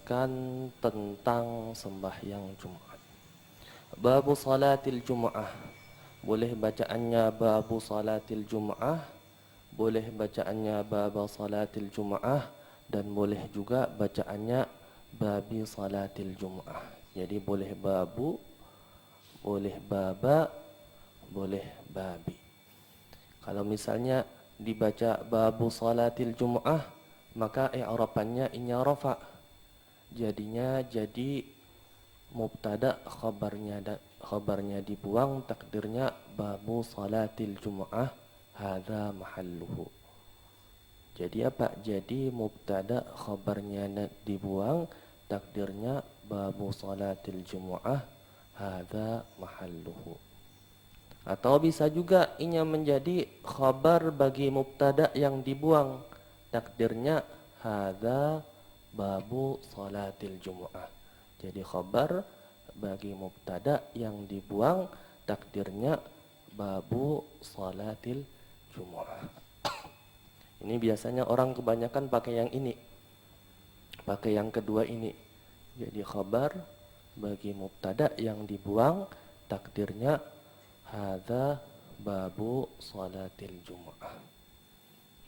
menjelaskan tentang sembahyang Jumat. Babu salatil Jum'ah. Boleh bacaannya babu salatil Jum'ah, boleh bacaannya baba salatil Jum'ah, dan boleh juga bacaannya babi salatil Jum'ah. Jadi boleh babu, boleh baba, boleh babi. Kalau misalnya dibaca babu salatil Jum'ah, maka i'rabannya inya rafa. Jadinya jadi mubtada, khabarnya dibuang, takdirnya babu salatil Jum'ah hadza mahalluhu. Jadi apa? Jadi mubtada khabarnya dibuang, takdirnya babu salatil Jum'ah hadza mahalluhu. Atau bisa juga inya menjadi khabar bagi mubtada yang dibuang, takdirnya hadza babu salatil Jumu'ah. Jadi khabar bagi mubtada yang dibuang, takdirnya babu salatil Jumu'ah. Ini biasanya orang kebanyakan pakai yang ini, pakai yang kedua ini. Jadi khabar bagi mubtada yang dibuang, takdirnya hadza babu salatil Jumu'ah.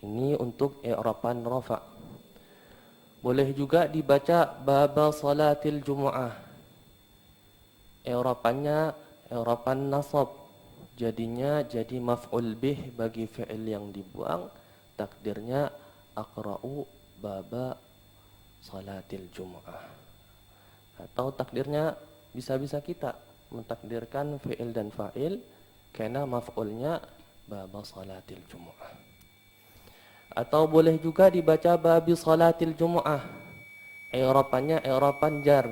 Ini untuk i'raban rafa. Boleh juga dibaca baba salatil Jumu'ah. I'rabannya i'raban nasab. Jadinya jadi maf'ul bih bagi fi'il yang dibuang, takdirnya aqra'u baba salatil Jumu'ah. Atau takdirnya bisa-bisa kita mentakdirkan fi'il dan fa'il karena maf'ulnya baba salatil Jumu'ah. Atau boleh juga dibaca babi salatil Jumu'ah. I'rabannya i'raban jar.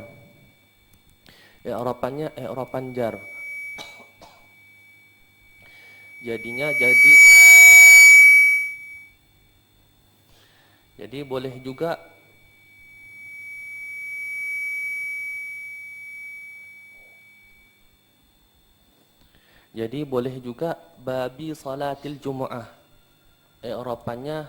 I'rabannya i'raban jar. Jadinya jadi boleh juga babi salatil Jumu'ah. I'rabannya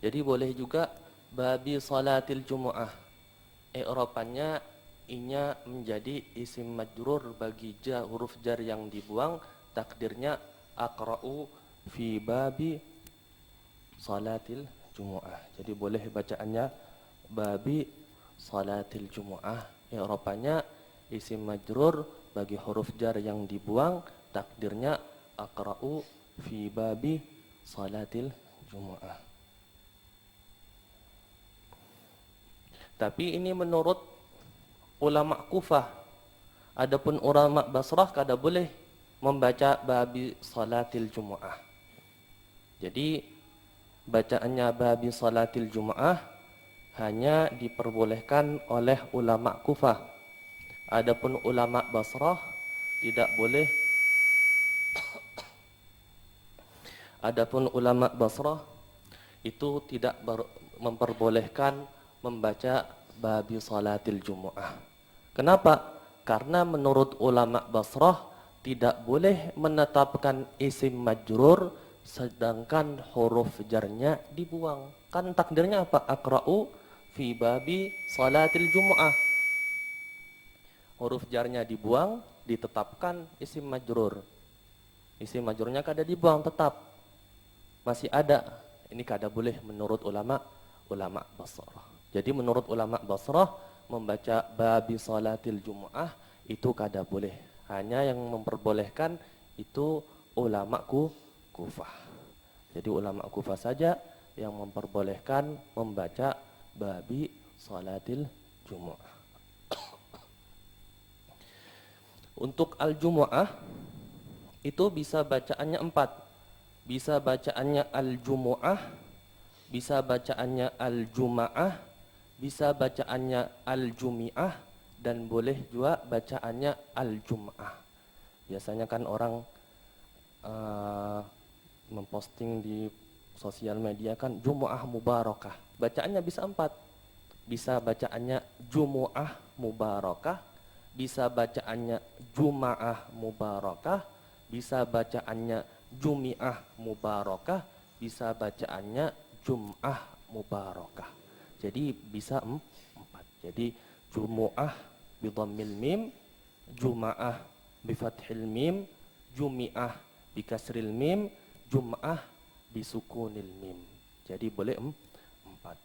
jadi boleh juga babi salatil Jumu'ah. I'rabannya inya menjadi isim majrur bagi huruf jar yang dibuang, takdirnya aqra'u fi babi salatil Jumu'ah. Jadi boleh bacaannya babi salatil Jumu'ah. I'rabannya isim majrur bagi huruf jar yang dibuang, takdirnya aqra'u fi babi salatil Jumu'ah. Tapi ini menurut ulama Kufah. Adapun ulama Basrah kada boleh membaca babi salatil Jumu'ah. Jadi bacaannya babi salatil Jumu'ah hanya diperbolehkan oleh ulama Kufah. Adapun ulama Basrah tidak boleh. Adapun ulama Basrah itu tidak memperbolehkan membaca babi salatil Jumu'ah. Kenapa? Karena menurut ulama Basrah tidak boleh menetapkan isim majrur sedangkan huruf jarnya dibuang. Kan takdirnya apa? Aqra'u fi babi salatil Jumu'ah. Huruf jarnya dibuang, ditetapkan isim majrur. Isim majrurnya kada dibuang, tetap masih ada. Ini kada boleh menurut ulama Basrah. Jadi menurut ulama Basrah membaca babi salatil Jumu'ah itu kada boleh. Hanya yang memperbolehkan itu ulama Kufah. Jadi ulama Kufah saja yang memperbolehkan membaca babi salatil Jumu'ah. Untuk al-Jumu'ah itu bisa bacaannya 4. Bisa bacaannya al-Jumu'ah, bisa bacaannya al-Juma'ah, bisa bacaannya al-Jumi'ah, dan boleh juga bacaannya al-Jum'ah. Biasanya kan orang memposting di sosial media kan Jumu'ah Mubarakah. Bacaannya bisa 4. Bisa bacaannya Jumu'ah Mubarakah, bisa bacaannya Juma'ah Mubarakah, bisa bacaannya Jumi'ah mubarakah, bisa bacaannya Jum'ah mubarakah. Jadi bisa empat. Jadi Jumu'ah bidhammil mim, Juma'ah bifathil mim, Jumi'ah bikasril mim, Jum'ah bisukunil mim. Jadi boleh empat.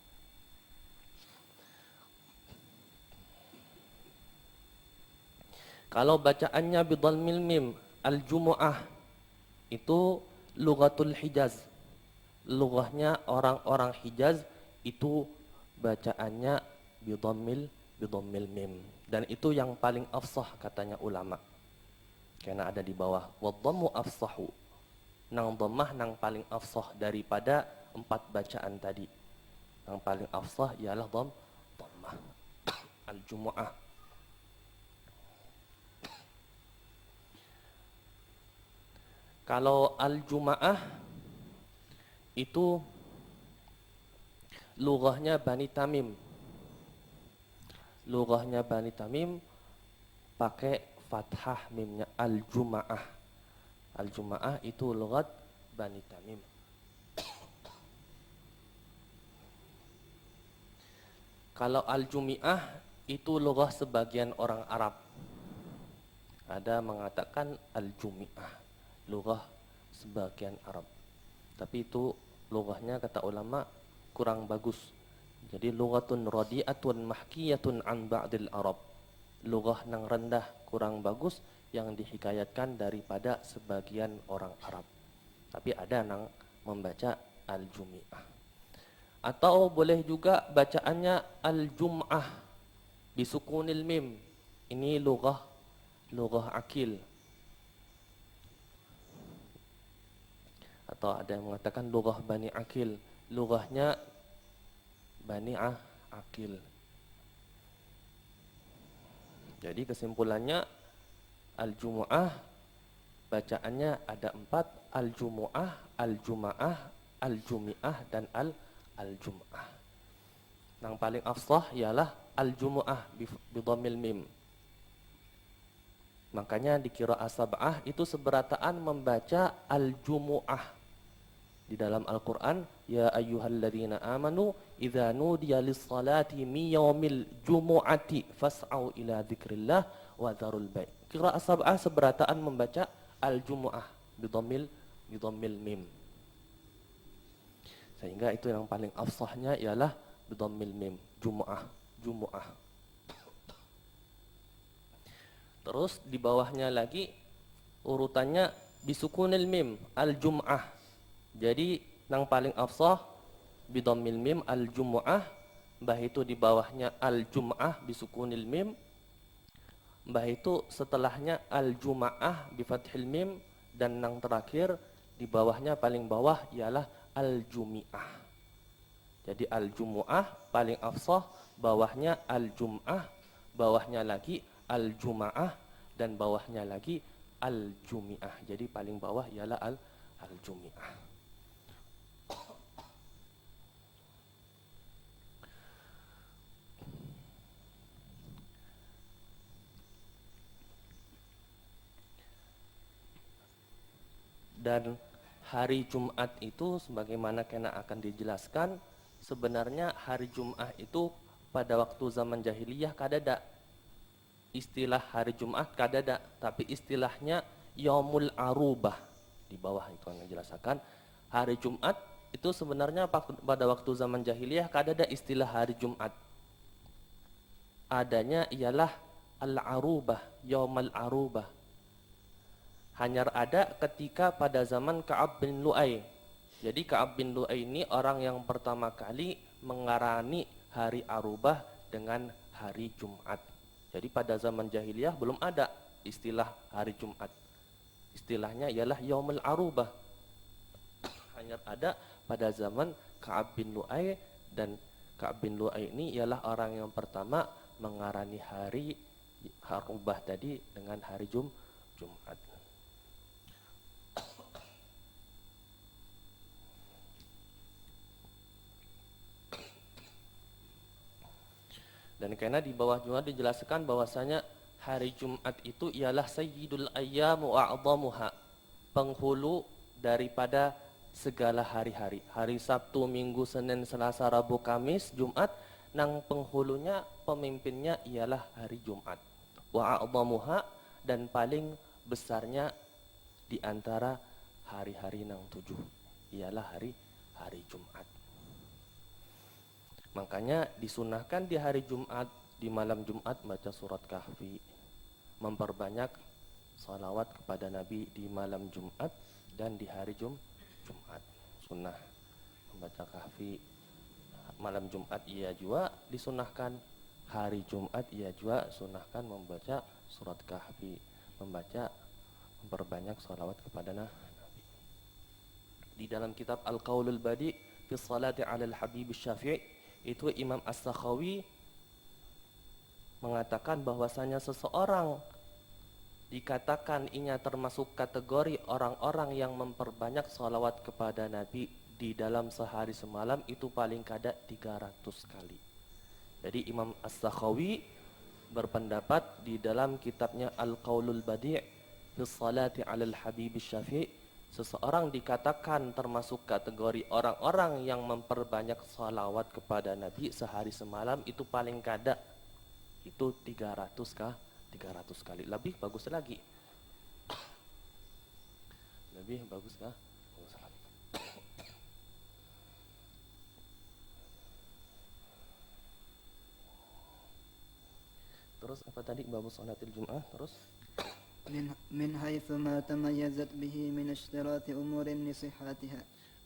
Kalau bacaannya bidhammil mim, al-Jumu'ah itu lughatul Hijaz. Lughahnya orang-orang Hijaz itu bacaannya bidhammil mim. Dan itu yang paling afsah katanya ulama. Karena ada di bawah wadhammu afsahu. Nang dhammah nang paling afsah daripada empat bacaan tadi. Yang paling afsah ialah dhammah. Al-Jumu'ah. Kalau Al-Juma'ah itu lughahnya Bani Tamim. Lughahnya Bani Tamim pakai fathah mimnya Al-Juma'ah. Al-Juma'ah itu lughat Bani Tamim. Kalau Al-Jumi'ah itu lughah sebagian orang Arab. Ada mengatakan Al-Jumi'ah, lughah sebagian Arab. Tapi itu lughahnya kata ulama kurang bagus. Jadi lughatun radi'atun mahkiyatun an ba'dil Arab. Lughah nang rendah kurang bagus yang dihikayatkan daripada sebagian orang Arab. Tapi ada nang membaca Al-Jumi'ah. Atau boleh juga bacaannya Al-Jum'ah bisukunil mim. Ini lughah akil. Atau ada yang mengatakan lughah Bani Akil. Lughahnya Bani Akil. Jadi kesimpulannya Al-Jumu'ah bacaannya ada empat. Al-Jumu'ah, Al-Juma'ah, Al-Jumi'ah, dan Al-Jum'ah. Yang paling afsah ialah Al-Jumu'ah bidhammil mim. Makanya di qiraah sab'ah itu seberataan membaca Al-Jumu'ah. Di dalam Al-Quran, ya ayyuhalladzina amanu idza nudiya lis-salati min yaumil jumu'ati fas'au ila dzikrillah wa dzarul bai'. Qiraah sab'ah seberataan membaca Al-Jumu'ah bidhammil mim. Sehingga itu yang paling afsahnya ialah bidhammil mim, Jumu'ah. Terus di bawahnya lagi urutannya bisukunil mim, Al-Jum'ah. Jadi yang paling afsah bidhammil mim Al-Jumu'ah, mbah itu di bawahnya Al-Jum'ah bisukunil mim, mbah itu setelahnya Al-Juma'ah bifathil mim, dan yang terakhir di bawahnya paling bawah ialah Al-Jumi'ah. Jadi Al-Jumu'ah paling afsah, bawahnya Al-Jum'ah, bawahnya lagi Al-Juma'ah, dan bawahnya lagi Al-Jumi'ah. Jadi paling bawah ialah Al-Jumi'ah. Dan hari Jumat itu sebagaimana kena akan dijelaskan, sebenarnya hari Jumat itu pada waktu zaman jahiliyah kadada. Istilah hari Jumat kadada, tapi istilahnya Yaumul Arubah. Di bawah itu yang dijelaskan, hari Jumat itu sebenarnya pada waktu zaman jahiliyah kadada istilah hari Jumat. Adanya ialah Al-Arubah, Yaumul Arubah. Hanya ada ketika pada zaman Ka'ab bin Lu'ay. Jadi Ka'ab bin Lu'ay ini orang yang pertama kali mengarani hari Arubah dengan hari Jumat. Jadi pada zaman jahiliyah belum ada istilah hari Jumat. Istilahnya ialah Yaumul Arubah. Hanya ada pada zaman Ka'ab bin Lu'ay, dan Ka'ab bin Lu'ay ini ialah orang yang pertama mengarani hari Arubah tadi dengan hari Jumat. Dan karena di bawah juga dijelaskan bahwasanya hari Jumat itu ialah sayyidul ayyam wa a'dhamuha, penghulu daripada segala hari-hari. Hari Sabtu, Minggu, Senin, Selasa, Rabu, Kamis, Jumat, nang penghulunya pemimpinnya ialah hari Jumat. Wa a'dhamuha, dan paling besarnya di antara hari-hari nang 7 ialah hari Jumat. Makanya disunahkan di hari Jumat, di malam Jumat baca surat Kahfi, memperbanyak salawat kepada Nabi di malam Jumat dan di hari Jumat. Sunnah membaca Kahfi malam Jumat ia juga disunahkan, hari Jumat ia juga sunahkan membaca surat Kahfi, memperbanyak salawat kepada Nabi. Di dalam kitab Al-Qaulul Badi fi Salati 'alal Habib Syafi'i, itu Imam As-Sakhawi mengatakan bahwasanya seseorang dikatakan inya termasuk kategori orang-orang yang memperbanyak salawat kepada Nabi di dalam sehari semalam, itu paling kada 300 kali. Jadi Imam As-Sakhawi berpendapat di dalam kitabnya Al-Qaulul Badi' fi Salati 'alal Habib Syafi'i, seseorang dikatakan termasuk kategori orang-orang yang memperbanyak salawat kepada Nabi sehari semalam, itu paling kada itu 300 kali. Lebih bagus lagi. Lebih bagus kah? Bagus lagi. Terus apa tadi babu salatil Jum'ah? Terus من حيث ما تميزت به من اشتراط أمور لصحتها.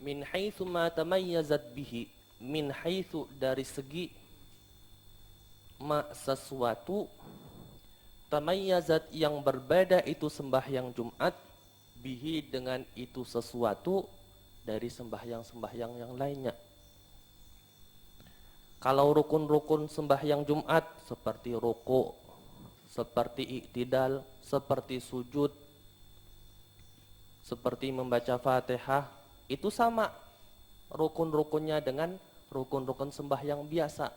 min haitsu ma tamayyazat bihi, min haitsu dari segi ma sesuatu, tamayyazat yang berbeda itu sembahyang Jumat, bihi dengan itu sesuatu dari sembahyang-sembahyang yang lainnya. Kalau rukun-rukun sembahyang Jumat seperti ruku', seperti iktidal, seperti sujud, seperti membaca Fatihah, itu sama rukun-rukunnya dengan rukun-rukun sembahyang biasa.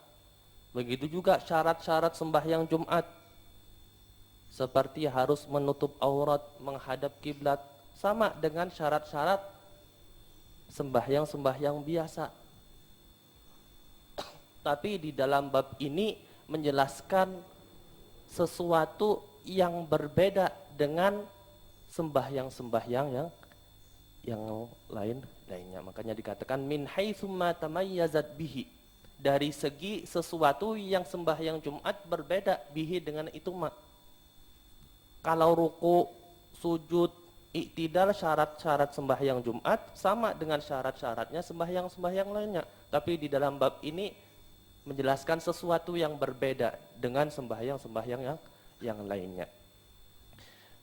Begitu juga syarat-syarat sembahyang Jumat, seperti harus menutup aurat, menghadap kiblat, sama dengan syarat-syarat sembahyang-sembahyang biasa. Tapi di dalam bab ini menjelaskan sesuatu yang berbeda dengan sembahyang-sembahyang yang lainnya. Makanya dikatakan min haitsu ma tamayyazat bihi, dari segi sesuatu yang sembahyang Jumat berbeda bihi dengan itu mak. Kalau ruku, sujud, iktidal, syarat-syarat sembahyang Jumat sama dengan syarat-syaratnya sembahyang-sembahyang lainnya. Tapi di dalam bab ini menjelaskan sesuatu yang berbeda dengan sembahyang-sembahyang yang lainnya.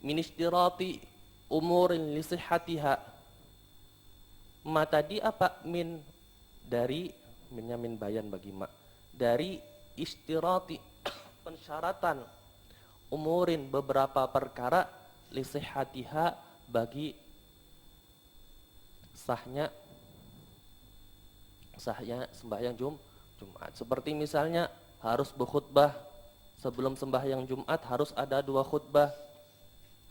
Min istirati umurin li sihhatiha. Ma tadi apa? Min, dari, minnya min bayan bagi ma. Dari istirati, pensyaratan, umurin, beberapa perkara, li sihhatiha, bagi sahnya sembahyang Jumat. Seperti misalnya harus berkhutbah sebelum sembahyang Jumat, harus ada 2 khutbah.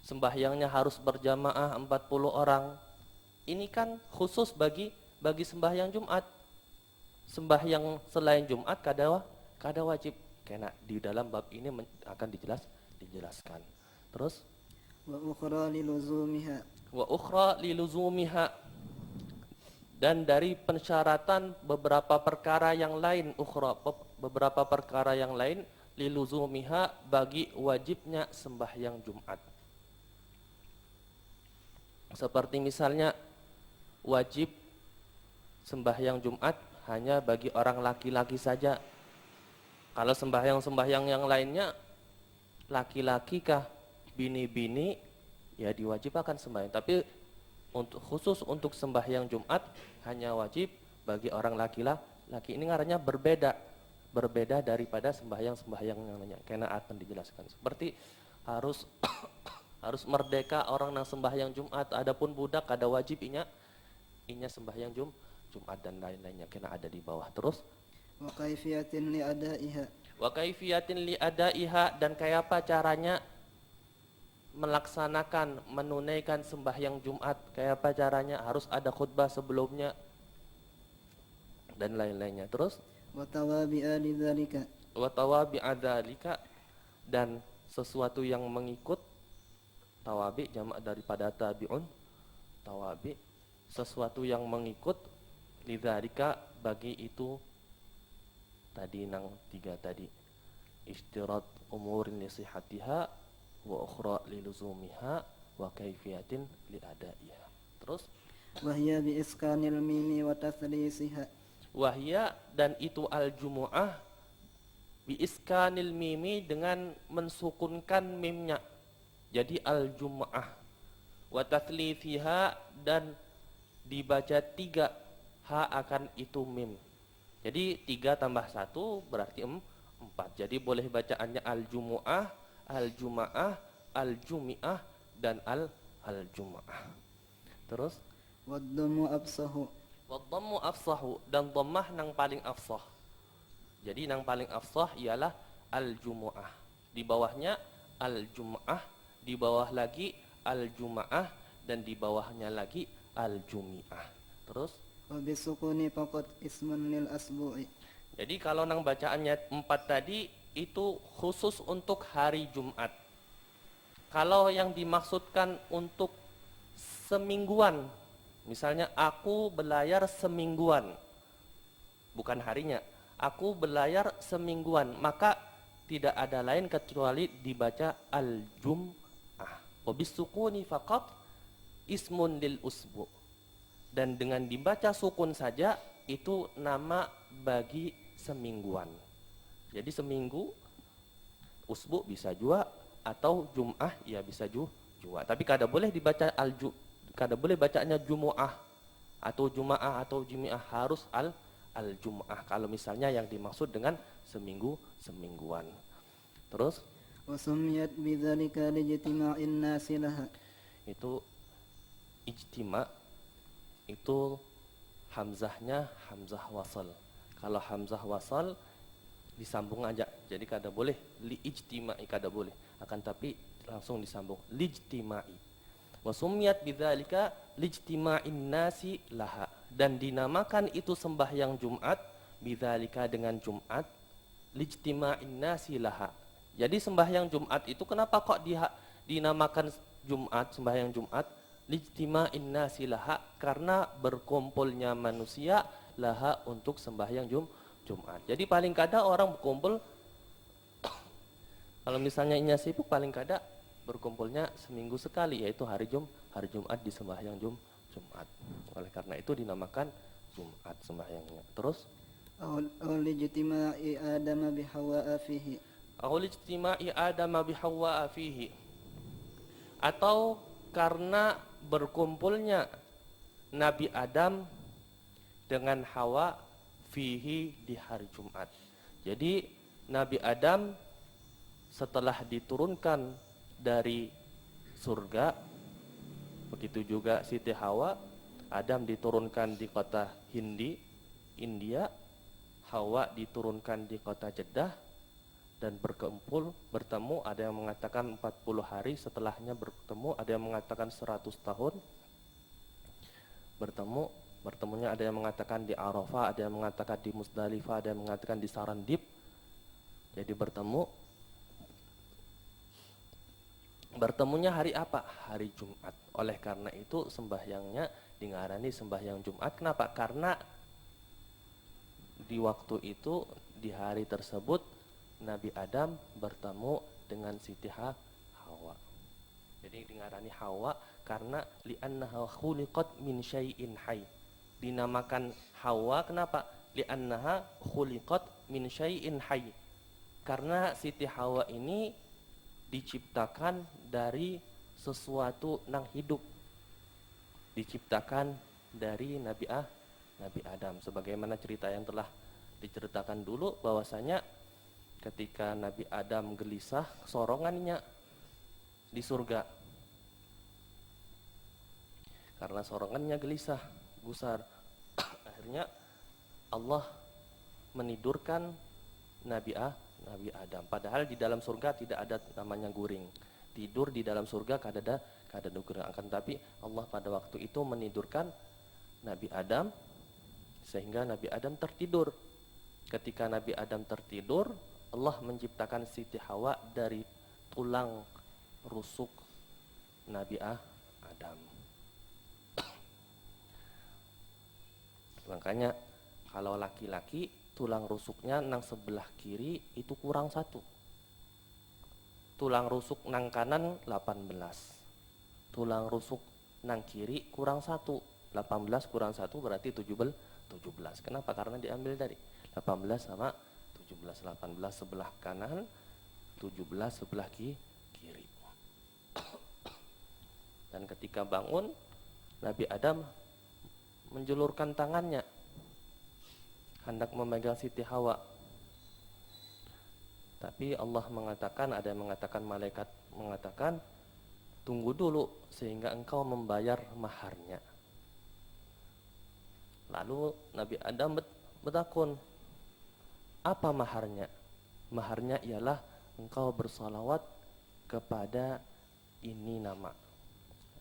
Sembahyangnya harus berjamaah 40 orang. Ini kan khusus bagi sembahyang Jumat. Sembahyang selain Jumat kada wajib. Karena di dalam bab ini akan dijelaskan. Terus wa ukhra liluzumiha, dan dari pensyaratan beberapa perkara yang lain, ukhra, beberapa perkara yang lain, liluzumiha, bagi wajibnya sembahyang Jumat. Seperti misalnya wajib sembahyang Jumat hanya bagi orang laki-laki saja. Kalau sembahyang-sembahyang yang lainnya, laki-laki kah, bini-bini, ya diwajibkan sembahyang. Tapi khusus untuk sembahyang Jumat hanya wajib bagi orang laki-laki. Ini ngarannya berbeda daripada sembahyang-sembahyang yang lainnya. Karena akan dijelaskan. Seperti harus harus merdeka orang yang sembahyang Jumat. Adapun budak ada wajib inya sembahyang Jumat dan lain-lainnya. Karena ada di bawah. Terus wa kaifiyatin li adaiha, dan kayak apa caranya melaksanakan, menunaikan sembahyang Jumat, kayak apa caranya? Harus ada khutbah sebelumnya dan lain-lainnya. Terus وتوابع لذلك watawa bi'adzalika, dan sesuatu yang mengikut. Tawabi jamak daripada tabi'un. Tawabi sesuatu yang mengikut, lidzalika bagi itu tadi nang tiga tadi. Istirat umurin li sihatiha wa ukhra li luzumiha wa kaifiyatin li adaiha. Terus وهي بإسكان الميم وتثليثها wahya, dan itu al-jumu'ah bi iskanil mimi, dengan mensukunkan mimnya. Jadi al-jumu'ah wa tathlithiha, dan dibaca 3 ha akan itu mim. Jadi 3 tambah 1 berarti 4. Jadi boleh bacaannya al-jumu'ah, al-juma'ah, al-jumi'ah, dan al-jumu'ah. Terus والضم أبصه wadhammu afsahu, dan dhammah nang paling afsah. Jadi nang paling afsah ialah al-jumu'ah. Di bawahnya al-jumu'ah, di bawah lagi al-juma'ah, dan di bawahnya lagi al-jumi'ah. Terus وبالسكون فقط اسم للأسبوع jadi kalau nang bacaannya 4 tadi itu khusus untuk hari Jumat. Kalau yang dimaksudkan untuk semingguan, misalnya aku belayar semingguan, bukan harinya, aku belayar semingguan, maka tidak ada lain kecuali dibaca al-jum'ah. Wabisukuni faqat ismun lil usbu. Dan dengan dibaca sukun saja itu nama bagi semingguan. Jadi seminggu, usbu bisa jua, atau jum'ah ya bisa jua. Tapi kada boleh dibaca kada boleh bacanya jumu'ah atau juma'ah atau jumi'ah, harus al-jum'ah kalau misalnya yang dimaksud dengan semingguan. Terus وسميت بذلك لاجتماع الناس لها itu ijtima, itu hamzahnya hamzah wasal. Kalau hamzah wasal disambung aja, jadi kada boleh li ijtima'i, kada boleh, akan tapi langsung disambung lijtima'i. Wasumiyat bidzalika lijtima'in nasi laha, dan dinamakan itu sembahyang Jumat bidzalika dengan Jumat, lijtima'in nasi laha. Jadi sembahyang Jumat itu kenapa kok dinamakan Jumat, sembahyang Jumat lijtima'in nasi laha? Karena berkumpulnya manusia laha untuk sembahyang Jumat. Jadi paling kada orang berkumpul kalau misalnya inya sibuk, paling kada berkumpulnya seminggu sekali, yaitu hari Jumat di sembahyang Jumat. Oleh karena itu dinamakan Jumat sembahyangnya. Terus أو لاجتماع آدم بحواء فيه aul ijtima'i Adam bi Hawwa fihi, atau karena berkumpulnya Nabi Adam dengan Hawa fihi di hari Jumat. Jadi Nabi Adam setelah diturunkan dari surga, begitu juga Siti Hawa. Adam diturunkan di kota Hindi, India, Hawa diturunkan di kota Jeddah, dan bertemu, ada yang mengatakan 40 hari setelahnya bertemu, ada yang mengatakan 100 tahun bertemunya, ada yang mengatakan di Arafah, ada yang mengatakan di Musdalifah, ada yang mengatakan di Sarandib. Jadi bertemunya hari apa? Hari Jumat. Oleh karena itu sembahyangnya dingarani sembahyang Jumat. Kenapa? Karena di waktu itu, di hari tersebut, Nabi Adam bertemu dengan Siti Hawa. Jadi dingarani Hawa karena li'annaha khuliqat min syai'in hayy. Dinamakan Hawa kenapa? Li'annaha khuliqat min syai'in hayy. Karena Siti Hawa ini diciptakan dari sesuatu nang hidup. Diciptakan dari Nabi Adam. Sebagaimana cerita yang telah diceritakan dulu, bahwasanya ketika Nabi Adam gelisah, sorongannya di surga. Karena sorongannya gelisah, gusar. Akhirnya Allah menidurkan Nabi Adam. Padahal di dalam surga tidak ada namanya guring. tidur di dalam surga kada digerakkan, tapi Allah pada waktu itu menidurkan Nabi Adam sehingga Nabi Adam tertidur. Ketika Nabi Adam tertidur, Allah menciptakan Siti Hawa dari tulang rusuk Nabi Adam. Makanya kalau laki-laki tulang rusuknya nang sebelah kiri itu kurang satu. Tulang rusuk nang kanan 18. Tulang rusuk nang kiri kurang satu. 18 kurang satu berarti 17. Kenapa? Karena diambil dari 18 sama 17. 18 sebelah kanan, 17 sebelah kiri. Dan ketika bangun, Nabi Adam menjulurkan tangannya hendak memegang Siti Hawa. Tapi Allah mengatakan, ada yang mengatakan, malaikat mengatakan, tunggu dulu sehingga engkau membayar maharnya. Lalu Nabi Adam bertakun, apa maharnya? Maharnya ialah engkau bersalawat kepada ini nama.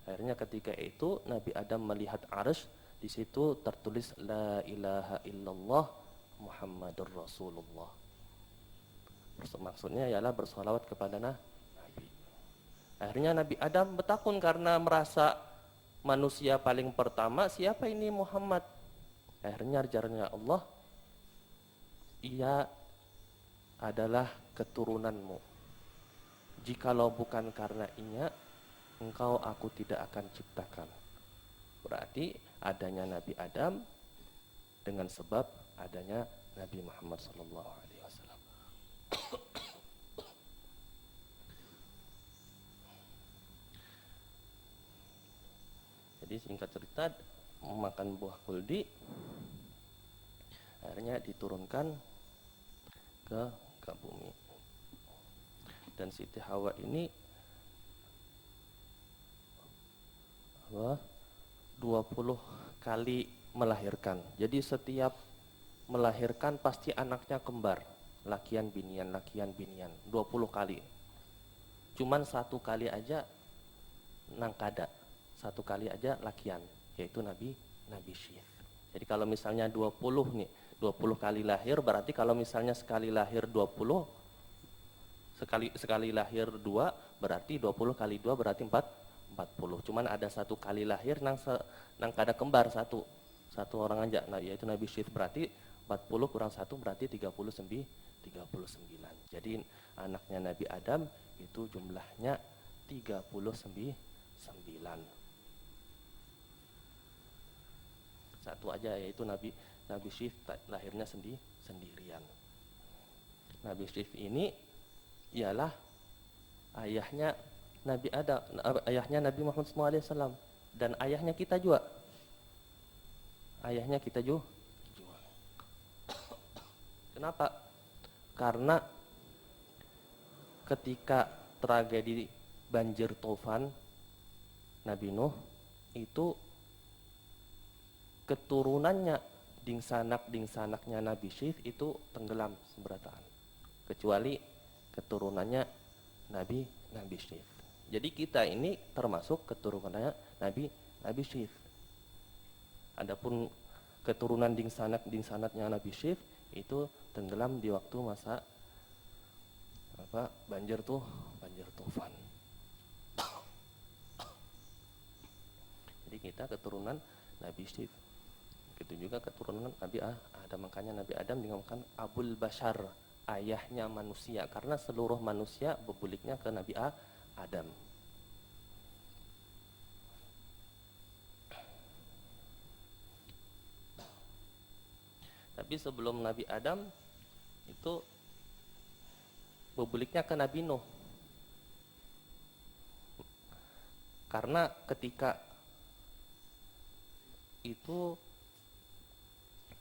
Akhirnya ketika itu Nabi Adam melihat arsy, di situ tertulis la ilaha illallah Muhammadur Rasulullah. Maksudnya ialah bersalawat kepada Nabi. Akhirnya Nabi Adam bertakun karena merasa manusia paling pertama, siapa ini Muhammad? Akhirnya ajarnya Allah, ia adalah keturunanmu. Jikalau bukan karena ia, engkau aku tidak akan ciptakan. Berarti adanya Nabi Adam dengan sebab adanya Nabi Muhammad SAW. Jadi singkat cerita, memakan buah kuldi akhirnya diturunkan ke bumi. Dan Siti Hawa ini 20 kali melahirkan. Jadi setiap melahirkan pasti anaknya kembar, lakian binian 20 kali. Cuman satu kali aja nang kada, satu kali aja lakian, yaitu Nabi Syith. Jadi kalau misalnya 20 nih, 20 kali lahir, berarti kalau misalnya sekali lahir 20, sekali lahir 2, berarti 20 kali 2 berarti 40. Cuman ada satu kali lahir nang kada kembar satu orang aja, nah yaitu Nabi Syith. Berarti 40 kurang 1 berarti 39. Jadi anaknya Nabi Adam itu jumlahnya 39. Satu aja yaitu Nabi Syith lahirnya sendirian. Nabi Syith ini ialah ayahnya Nabi Adam, ayahnya Nabi Muhammad SAW, dan ayahnya kita juga. Ayahnya kita juga. Kenapa? Karena ketika tragedi banjir Tofan Nabi Nuh itu keturunannya dingsanak-dingsanaknya Nabi Syith itu tenggelam seberataan, kecuali keturunannya Nabi Syith. Jadi kita ini termasuk keturunannya Nabi Syith. Adapun keturunan dingsanaknya Nabi Syith itu tenggelam di waktu masa banjir Tufan. Jadi kita keturunan Nabi Syith. Begitu juga keturunan Nabi Adam. Makanya Nabi Adam dinamakan Abul Bashar, ayahnya manusia, karena seluruh manusia berbuliknya ke Nabi Adam. Tapi sebelum Nabi Adam itu berbuliknya ke Nabi Nuh. Karena ketika itu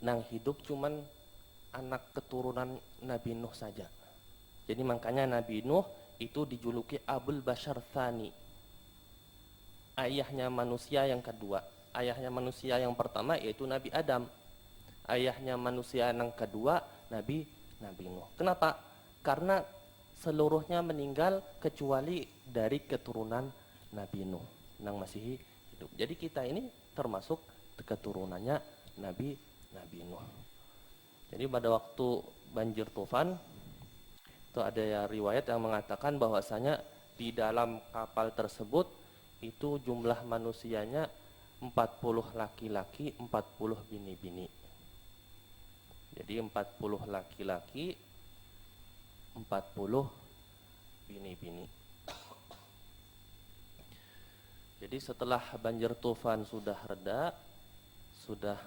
nang hidup cuman anak keturunan Nabi Nuh saja. Jadi makanya Nabi Nuh itu dijuluki Abul Bashar Tsani, ayahnya manusia yang kedua. Ayahnya manusia yang pertama yaitu Nabi Adam. Ayahnya manusia yang kedua Nabi Nuh. Kenapa? Karena seluruhnya meninggal kecuali dari keturunan Nabi Nuh yang masih hidup. Jadi kita ini termasuk keturunannya Nabi Nuh. Jadi pada waktu banjir tufan itu ada ya riwayat yang mengatakan bahwasanya di dalam kapal tersebut itu jumlah manusianya 40 laki-laki, 40 bini-bini. Jadi 40 laki-laki, 40 bini-bini. Jadi setelah banjir tufan sudah reda, sudah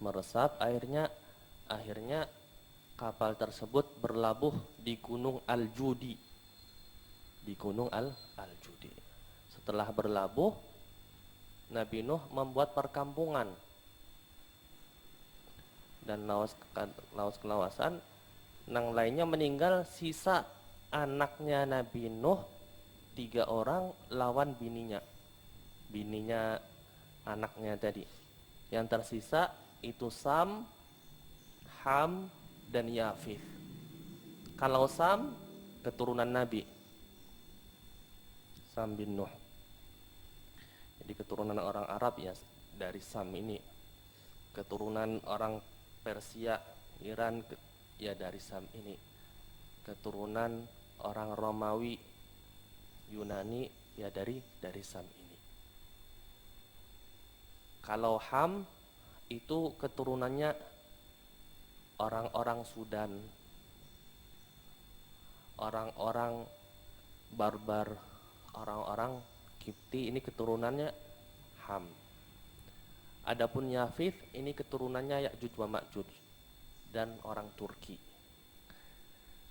meresap airnya, akhirnya kapal tersebut berlabuh di Gunung Al-Judi. Di Gunung Al-Judi. Setelah berlabuh, Nabi Nuh membuat perkampungan dan laos kelawasan. Nang lainnya meninggal, sisa anaknya Nabi Nuh 3 orang lawan bininya anaknya tadi. Yang tersisa itu Sam, Ham, dan Yafith. Kalau Sam, keturunan Nabi Sam bin Nuh. Jadi keturunan orang Arab ya dari Sam ini. Keturunan orang Persia, Iran ya dari Sam ini. Keturunan orang Romawi, Yunani ya dari Sam ini. Kalau Ham itu keturunannya orang-orang Sudan, orang-orang barbar, orang-orang Kipti, ini keturunannya Ham. Adapun Yafith ini keturunannya Ya'juj wa Ma'juj dan orang Turki.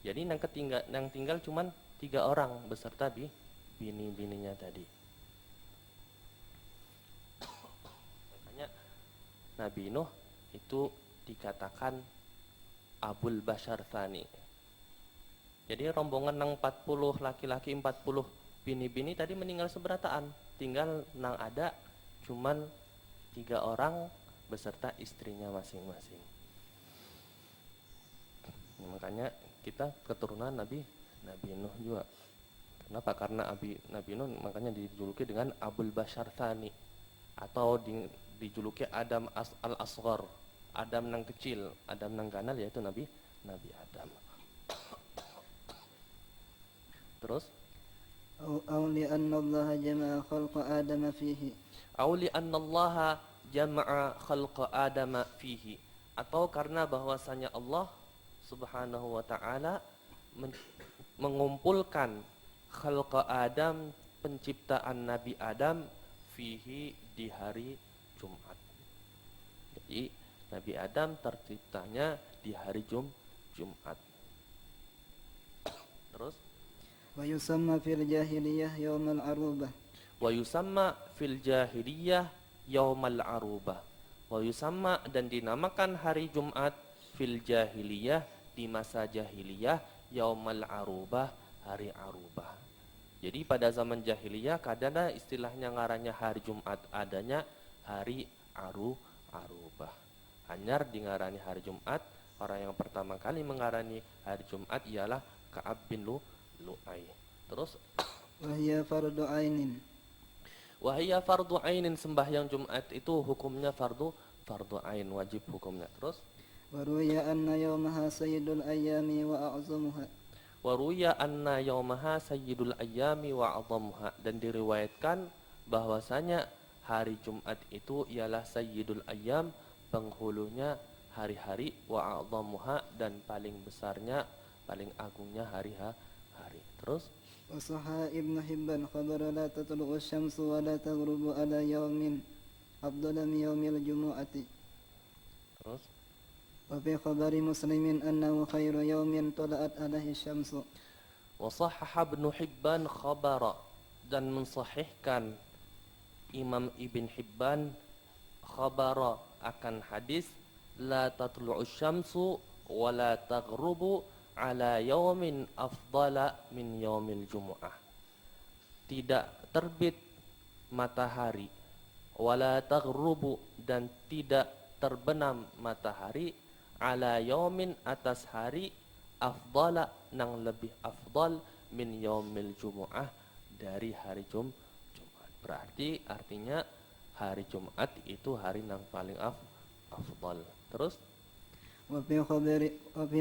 Jadi yang tinggal cuman 3 orang beserta bini-bininya tadi. Makanya Nabi Nuh itu dikatakan Abul Bashar Thani. Jadi rombongan nang 40 laki-laki, 40 bini-bini tadi meninggal seberataan. Tinggal nang ada cuman 3 orang beserta istrinya masing-masing. Makanya kita keturunan Nabi Nuh juga. Kenapa? Karena Nabi Nuh makanya dijuluki dengan Abul Bashar Thani, atau dijuluki Adam al-Asghar, Adam nang kecil, Adam nang ganal, yaitu Nabi Adam. Terus أو لأن الله جمع خلق آدم فيه Au li annallaha jama'a khalqa Adama fihi, atau karena bahwasanya Allah Subhanahu wa taala mengumpulkan khalqa Adam, penciptaan Nabi Adam, fihi, di hari Jumat. Jadi Nabi Adam terciptanya di hari Jumat. Terus ويسمى في الجاهلية يوم العروبة wa yusamma fil jahiliyah yaumal arubah. Wa yusamma, dan dinamakan hari Jumat, fil jahiliyah, di masa jahiliyah, yaumal arubah, hari arubah. Jadi pada zaman jahiliyah kadang istilahnya ngarannya hari Jumat, adanya hari arubah. Hanyar di ngarani hari Jumat. Orang yang pertama kali mengarani hari Jumat ialah Ka'ab bin Lu'ay. Terus وهي فرض عين wahia fardu ainin, sembahyang Jumat itu hukumnya fardu ain, wajib hukumnya. Terus وروي أن يومها سيد الأيام وأعظمها waruya anna yaumaha sayyidul ayyami wa a'dhamuha, dan diriwayatkan bahwasanya hari Jumat itu ialah sayyidul ayyam, penghulunya hari-hari, wa a'dhamuha, dan paling besarnya, paling agungnya hari-hari. Terus وصحى ابن حبان خبر لا تطلع الشمس ولا تغرب على يوم أفضل من يوم الجمعة terus وفي خبر مسلم أنه خير يوم طلعت عليه الشمس wasahha ibn Hibban khabara, dan mensahihkan Imam Ibn Hibban khabara akan hadis la tatlu'u syamsu wa la taghrubu ala yaumin afdala min yaumil jumu'ah. Tidak terbit matahari, wala taghrubu, dan tidak terbenam matahari, ala yaumin, atas hari, afdala nang lebih afdal min yaumil jumu'ah dari hari Jumat. Berarti artinya hari Jumat itu hari nang paling afdal. Terus وفي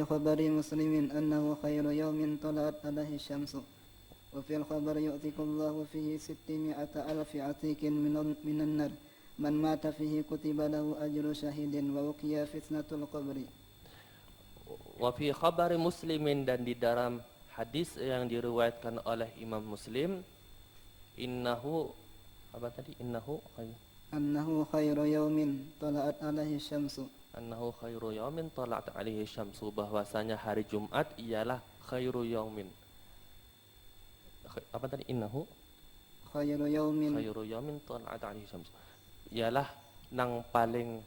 خبر مسلم أنه خير يوم طلعت عليه الشمس وفي الخبر يؤتك الله فيه 600 ألف عتيق من النار من مات فيه كتب له أجر شهيد ووقي فتنة القبر. wa fi khabari muslimin, dan di dalam hadis yang diriwayatkan oleh Imam Muslim, innahu apa tadi? أنه خير يوم طلعت عليه الشمس Annahu khairu yaumin tala'at alaihi syamsu, bahwasanya hari Jumat ialah khairu yaumin. Apa tadi? Innahu خير يوم khairu yaumin tala'at alaihi syamsu, ialah nang paling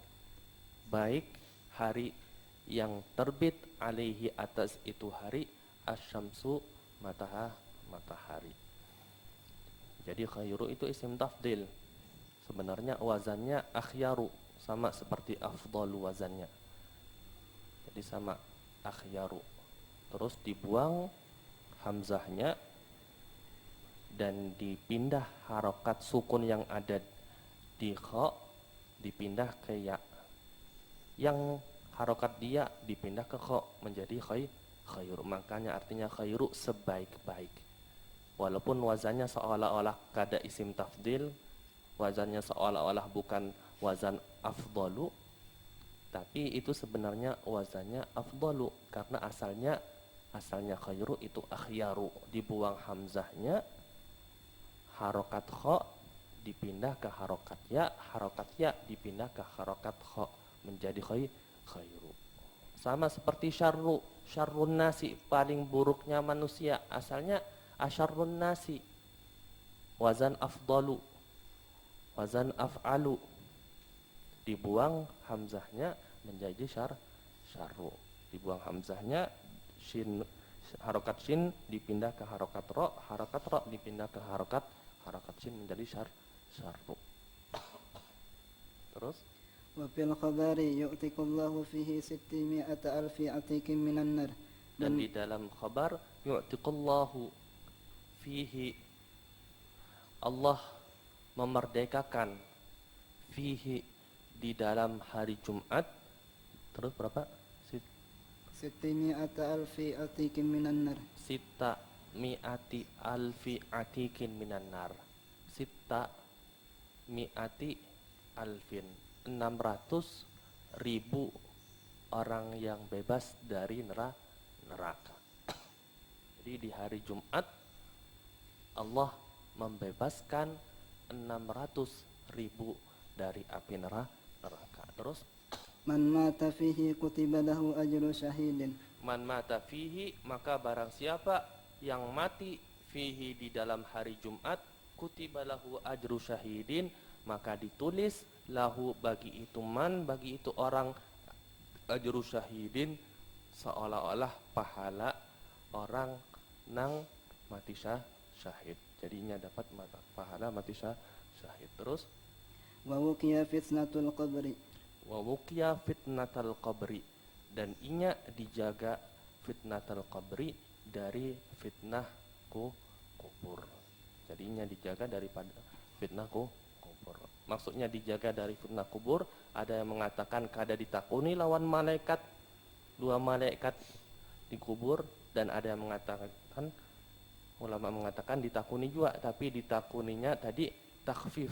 baik hari yang terbit alaihi atas itu hari asyamsu matahari. Jadi khairu itu isim tafdil. Sebenarnya wazannya akhyaru, sama seperti afdalu wazannya. Jadi sama akhyaru. Terus dibuang hamzahnya dan dipindah harokat sukun yang ada di kha, dipindah ke ya. Yang harokat dia dipindah ke kha menjadi khairu. Makanya artinya khairu sebaik-baik. Walaupun wazannya seolah-olah kada isim tafdil, wazannya seolah-olah bukan wazan afdalu, tapi itu sebenarnya wazannya afdalu karena asalnya khairu itu akhyaru, dibuang hamzahnya, harokat kha dipindah ke harokat ya dipindah ke harokat kha menjadi khairu. Sama seperti syarrun nasi, paling buruknya manusia, asalnya asyarrun nasi, wazan afdalu, wazan af'alu, dibuang hamzahnya menjadi syarru, dibuang hamzahnya, shin, harokat shin dipindah ke harokat ro dipindah ke harokat shin menjadi syarru. Terus وفي الخبر يؤتك الله فيه 600 ألف عتيق من النار. Dan di dalam khabar yu'tiqullahu fihi, Allah memerdekakan fihi di dalam hari Jumat. Terus berapa? 600 ألف عتيق من النار. Sita mi'ati alfi atikin minan nar. Sita mi'ati alfin, 600.000 orang yang bebas dari neraka. Jadi di hari Jumat Allah membebaskan 600.000 dari api neraka. Terus من مات فيه كتب له أجر شهيد. man mata fihi, maka barang siapa yang mati fihi di dalam hari Jumat, kutiba lahu ajru syahidin, maka ditulis lahu bagi itu man, bagi itu orang, ajru syahidin, seolah-olah pahala orang nang mati syahid. Jadinya dapat pahala mati syahid. Terus ووقي فتنة القبر. wa wuqiya fitnatal qabri, dan inya dijaga fitnatal qabri, dari fitnah kubur. Jadinya dijaga daripada fitnah kubur. Maksudnya dijaga dari fitnah kubur, ada yang mengatakan kada ditakuni lawan malaikat, 2 malaikat di kubur, dan ada yang mengatakan, ulama mengatakan ditakuni juga, tapi ditakuninya tadi takhfif,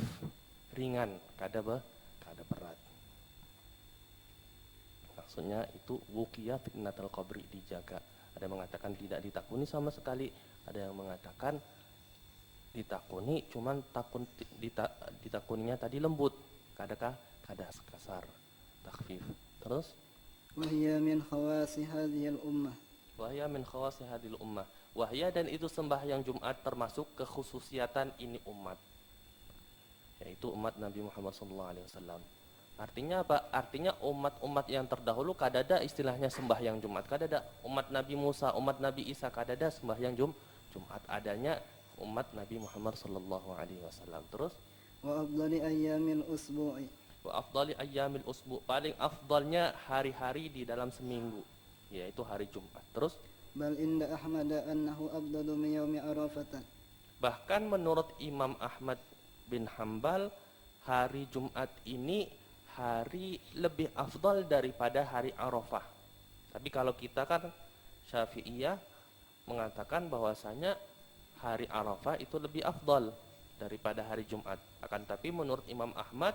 ringan, kada berat. Maksudnya itu wuqiya fitnatul qabri, dijaga. Ada yang mengatakan tidak ditakuni sama sekali, ada yang mengatakan ditakuni, cuman ditakuninya tadi lembut, kada kasar, takhfif. Terus وهي من خواص هذه الأمة. wahya min khawasi hadil ummah, wahya, dan itu sembahyang Jumat termasuk kekhususiatan ini umat, yaitu umat Nabi Muhammad SAW. Artinya apa? Artinya umat-umat yang terdahulu kadada istilahnya sembahyang Jumat, kadada. Umat Nabi Musa, umat Nabi Isa kadada sembahyang Jumat, adanya umat Nabi Muhammad SAW. Terus وأفضل أيام الأسبوع. wa afdali ayyamil usbu, paling afdalnya hari-hari di dalam seminggu, yaitu hari Jumat. Terus بل عند أحمد أنه أفضل من يوم عرفة. Bahkan menurut Imam Ahmad bin Hambal, hari Jumat ini hari lebih afdal daripada hari Arafah. Tapi kalau kita kan Syafi'iyah mengatakan bahwasanya hari Arafah itu lebih afdal daripada hari Jumat. Akan tapi menurut Imam Ahmad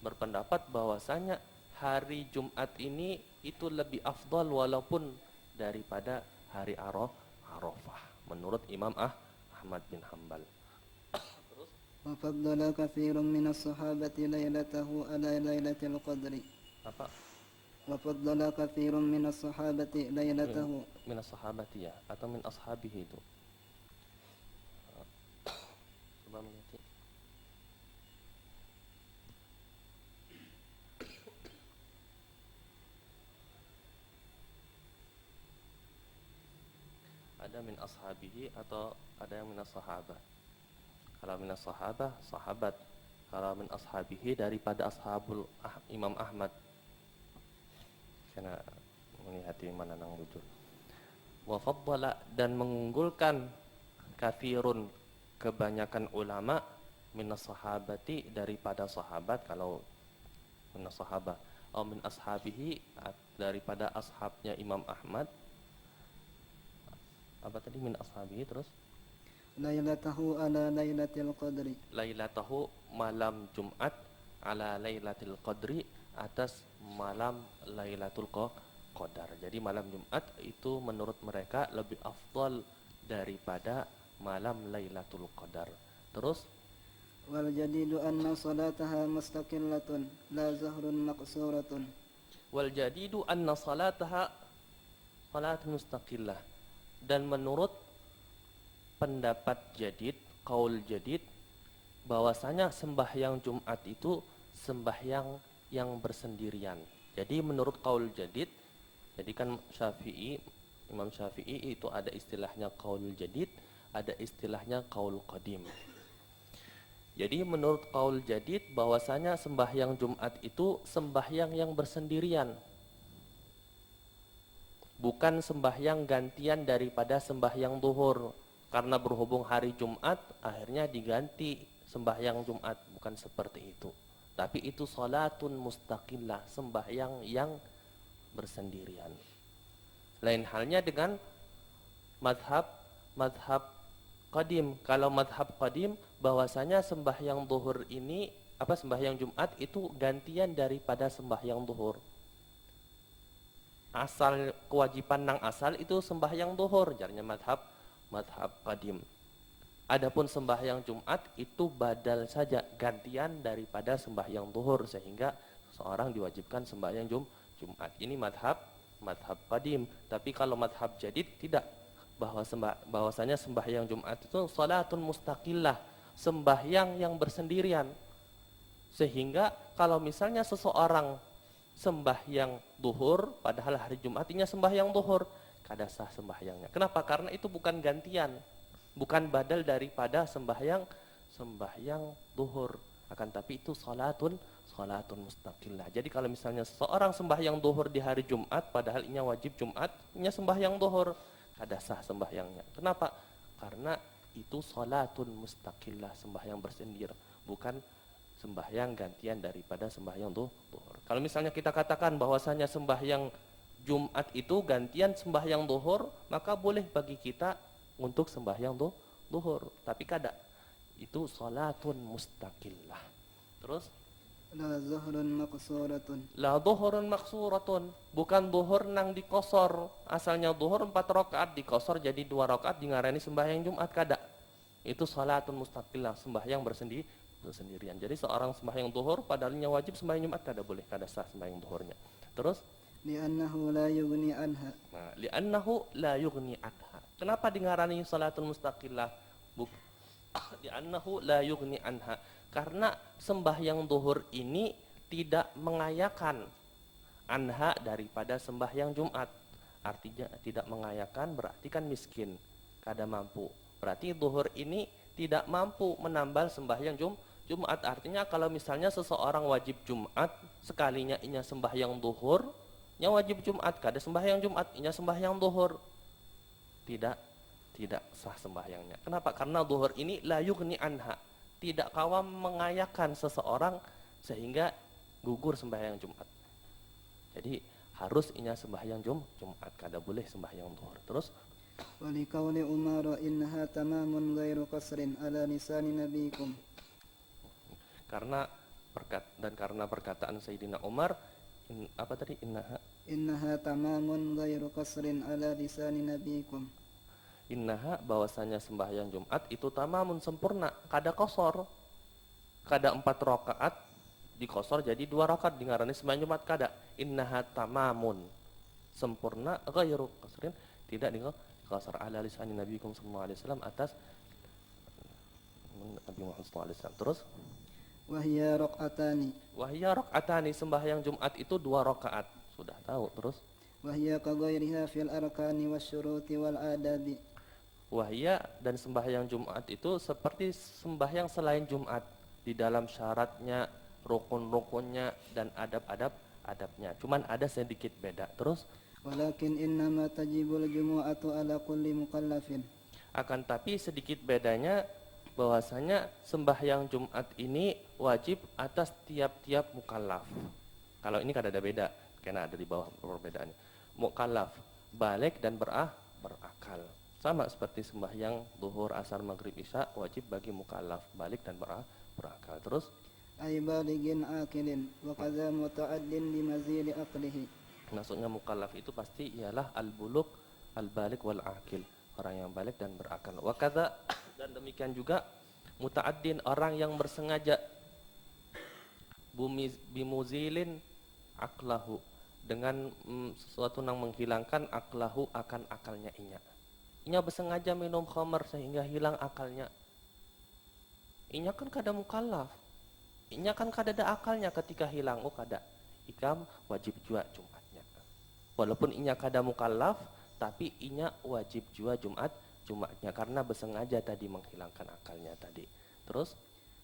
berpendapat bahwasanya hari Jumat ini itu lebih afdal walaupun daripada hari Arafah menurut Imam Ahmad bin Hambal. وفضل كثير من الصحابة ليلته على ليلة القدر. Apa? وفضل كثير من الصحابة ليلته. Min as-sahabati ya atau min ashabihi itu. Coba mengerti. Ada min ashabihi atau ada yang min as-sahabah. Kalau min as-sahabah, sahabat. Kalau min ashabihi daripada ashabul Imam Ahmad. Karena melihat di mana nang bujur. Wa faddala dan mengunggulkan kafirun kebanyakan ulama minas sahabati daripada sahabat kalau minas sahabah atau min ashabihi daripada ashabnya Imam Ahmad. Apa tadi min ashabihi terus? Lailatahu ala lailatul qadri. Lailatahu malam Jumat ala lailatul qadri atas malam Lailatul Qadar. Jadi malam Jumat itu menurut mereka lebih afdal daripada malam Lailatul Qadar. Terus Wal jadidu anna salataha mustaqillatun la zahrun maqsuratun. wal jadidu anna salataha salatun mustaqillah. Dan menurut pendapat jadid, qaul jadid, bahwasanya sembahyang Jumat itu sembahyang yang bersendirian. Jadi menurut qaul jadid, jadi kan Imam Syafi'i itu ada istilahnya qaul jadid, ada istilahnya qaul qadim. Jadi menurut qaul jadid bahwasanya sembahyang Jumat itu sembahyang yang bersendirian. Bukan sembahyang gantian daripada sembahyang duhur. Karena berhubung hari Jumat, akhirnya diganti sembahyang Jumat. Bukan seperti itu. Tapi itu salatun mustaqillah, sembahyang yang bersendirian. Lain halnya dengan madhab qadim. Kalau madhab qadim, bahwasanya sembahyang duhur ini, sembahyang Jumat itu gantian daripada sembahyang duhur. Asal kewajiban nang asal itu sembahyang duhur, jarnya madhab qadim. Adapun sembahyang Jumat itu badal saja, gantian daripada sembahyang duhur, sehingga seorang diwajibkan sembahyang Jumat. Ini madhab qadim. Tapi kalau madhab jadid tidak, bahwasanya sembahyang Jumat itu salatun mustaqillah, sembahyang yang bersendirian. Sehingga kalau misalnya seseorang sembahyang duhur, padahal hari Jumatnya sembahyang duhur, kada sah sembahyangnya. Kenapa? Karena itu bukan gantian, bukan badal daripada sembahyang duhur. Akan tapi itu salatun mustaqillah. Jadi kalau misalnya seseorang sembahyang duhur di hari Jumat, padahal inya wajib Jumat, inya sembahyang duhur, kada sah sembahyangnya. Kenapa? Karena itu salatun mustaqillah, sembahyang bersendiri, bukan sembahyang gantian daripada sembahyang duhur. Kalau misalnya kita katakan bahwasanya sembahyang Jumat itu gantian sembahyang duhur, maka boleh bagi kita untuk sembahyang duhur. Tapi kada. Itu salatun mustaqillah. Terus La zahrun maqsuratun. la duhurun maksuratun, bukan duhur nang dikosor. Asalnya duhur 4 rakaat dikosor jadi 2 rakaat dingarani sembahyang Jumat, kada. Itu salatun mustaqillah, sembahyang bersendirian. Jadi seorang sembahyang duhur padahalnya wajib sembahyang Jumat, kada boleh, kada sah sembahyang duhurnya. Terus Li'annahu la yughni anha. nah, li'annahu la yughni anha. Kenapa dingarani salatun mustaqillah? Li'annahu la yughni anha. Karena sembahyang duhur ini tidak mengayakan anha daripada sembahyang Jumat. Artinya tidak mengayakan berarti kan miskin, kada mampu. Berarti duhur ini tidak mampu menambal sembahyang Jumat. Artinya kalau misalnya seseorang wajib Jumat, sekalinya inya sembahyang duhur, nya wajib Jumat, kada sembahyang Jumat, inya sembahyang duhur. tidak sah sembahyangnya. Kenapa? Karena zuhur ini la yughni anha, tidak kawa mengayakan seseorang sehingga gugur sembahyang Jumat. Jadi harus inya sembahyang Jumat, kada boleh sembahyang zuhur. Terus ولقول عمر إنها تمام غير قصر على لسان نبيكم karena perkataan Sayyidina Umar apa tadi, إنها تمام غير قصر على لسان نبيكم bahwasanya sembahyang Jumat itu tamamun sempurna, kada kosor, kada 4 rakaat dikosor jadi 2 rakaat dingarani sembahyang Jumat, kada. Innaha tamamun sempurna ghairu qasrin, tidak dikosor ala lisan nabiyikum sallallahu alaihi wasallam, atas Nabi Muhammad sallallahu alaihi wasallam. Terus وهي ركعتان wahya rakaatani, sembahyang Jumat itu 2 rakaat, sudah tahu. Terus وهي كغيرها في الأركان والشروط والآداب wahya, dan sembahyang Jumat itu seperti sembahyang selain Jumat di dalam syaratnya, rukun-rukunnya, dan adab-adabnya. Cuman ada sedikit beda. Terus ولكن إنما تجب الجمعة على كل مكلف akan tapi sedikit bedanya bahwasanya sembahyang Jumat ini wajib atas tiap-tiap mukallaf. Kalau ini kan ada beda, karena ada di bawah perbedaannya. Mukallaf, balik dan berakal. Sama seperti sembahyang zuhur, asar, maghrib, isya wajib bagi mukallaf, balik dan berakal. Terus أي بالغ عاقل وكذا متعد بمزيد عقله maksudnya mukallaf itu pasti ialah al-bulugh, al-balik wal akil, orang yang balik dan berakal. Wa kadza, dan demikian juga muta'addin, orang yang bersengaja, bimuzilin aklahu, dengan sesuatu yang menghilangkan aklahu, akan akalnya inya bersengaja minum khamar sehingga hilang akalnya. Inya kan kada mukallaf, inya kan kada ada akalnya ketika hilang. Oh kada, ikam wajib jua Jumatnya. Walaupun inya kada mukallaf, tapi inya wajib jua Jumatnya karena bersengaja tadi menghilangkan akalnya tadi. Terus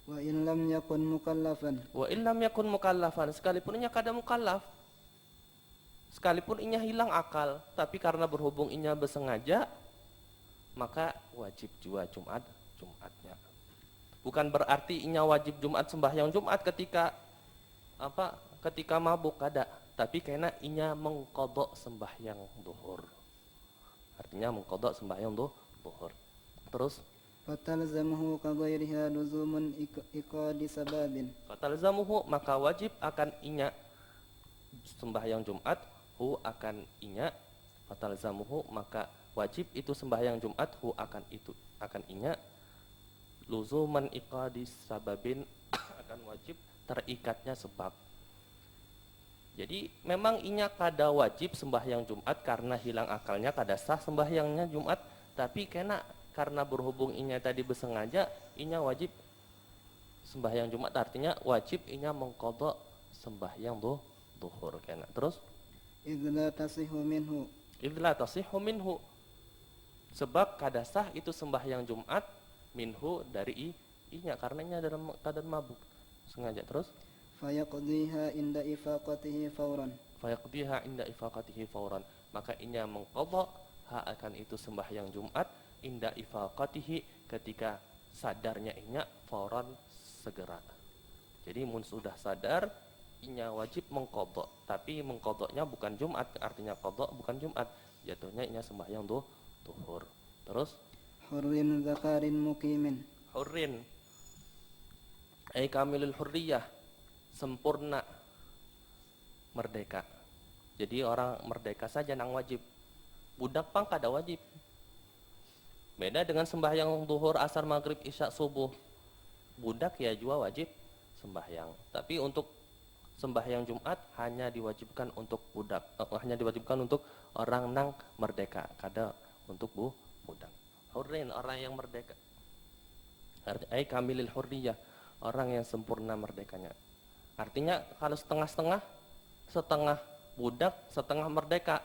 وإن لم يكن مكلفا wa illam yakun mukallafan, sekalipun inya kada mukallaf, sekalipun inya hilang akal, tapi karena berhubung inya bersengaja, maka wajib jua Jumatnya. Bukan berarti inya wajib Jumat, sembahyang Jumat ketika mabuk, kada. Tapi karena inya mengqadha sembahyang zuhur. Artinya mengqadha sembahyang zuhur. Terus فتلزمه كغيرها لزوم إيقاد سباب fatalzamuhu, maka wajib akan inya sembahyang Jumat, hu akan inya, fatalzamuhu, maka wajib itu sembahyang Jumat, hu akan inya, luzuman iqadi sababin, akan wajib terikatnya sebab. Jadi memang inya kada wajib sembahyang Jumat karena hilang akalnya, kada sah sembahyangnya Jumat, tapi karena berhubung inya tadi bersengaja, inya wajib sembahyang Jumat, artinya wajib inya mengqadha sembahyang zuhur kena. Terus إذ لا تصح منه idla tasihhu minhu, sebab kada sah itu sembahyang Jumat minhu dari inya, karena inya dalam keadaan mabuk sengaja. Terus فيقضيها عند إفاقته فورا fayaqdiha inda ifaqatihi fauran, maka inya mengqadha akan itu sembahyang Jumat inda ifaqatihi, ketika sadarnya inya, fauran, segera. Jadi mun sudah sadar inya wajib mengqadha, tapi mengqadhanya bukan Jumat, artinya qadha bukan Jumat, jatuhnya inya sembahyang zuhur. Terus حر ذكر مقيم hurrin ay kamilul hurriyah, sempurna merdeka. Jadi orang merdeka saja nang wajib, budak pang kada wajib. Beda dengan sembahyang zuhur, asar, maghrib, isya, subuh, budak ya jua wajib sembahyang. Tapi untuk sembahyang Jumat hanya diwajibkan untuk budak, hanya diwajibkan untuk orang nang merdeka, kada untuk budak. Hurrin, orang yang merdeka. Ay kamilil hurriyah, orang yang sempurna merdekanya. Artinya kalau setengah-setengah, setengah budak, setengah merdeka,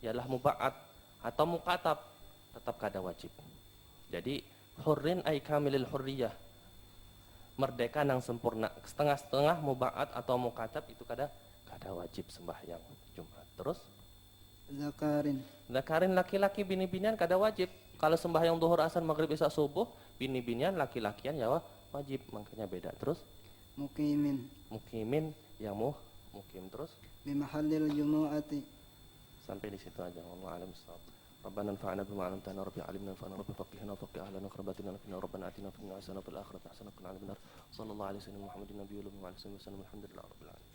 ialah muba'at atau mukatab, tetap kada wajib. Jadi hurrin ay kamilil hurriyah, merdeka nang sempurna. Setengah-setengah muba'at atau mukatab itu kada wajib sembahyang Jumat. Terus zakarin. Zakarin laki-laki, bini-binian kada wajib. Kalau sembahyang duhur, asar, maghrib, isya, subuh, bini-binian, laki-lakian ya wajib. Makanya beda. Terus Muqimin mukimin yang mukim. Terus bimahallil jumu'ati. sampai di situ aja. Wallahu a'lam bissawab. Rabbana anfa'na bima 'allamtana rabbi 'allimna anfa'na rabbi faqihna wa faqih ahlana qurbatina lana rabbana atina fid dunya hasanah wa fil akhirati hasanah wa qina adzabannar. Sallallahu alaihi wasallam Muhammadin nabiyil ummi wa alihi wasallam. Alhamdulillah rabbil alamin.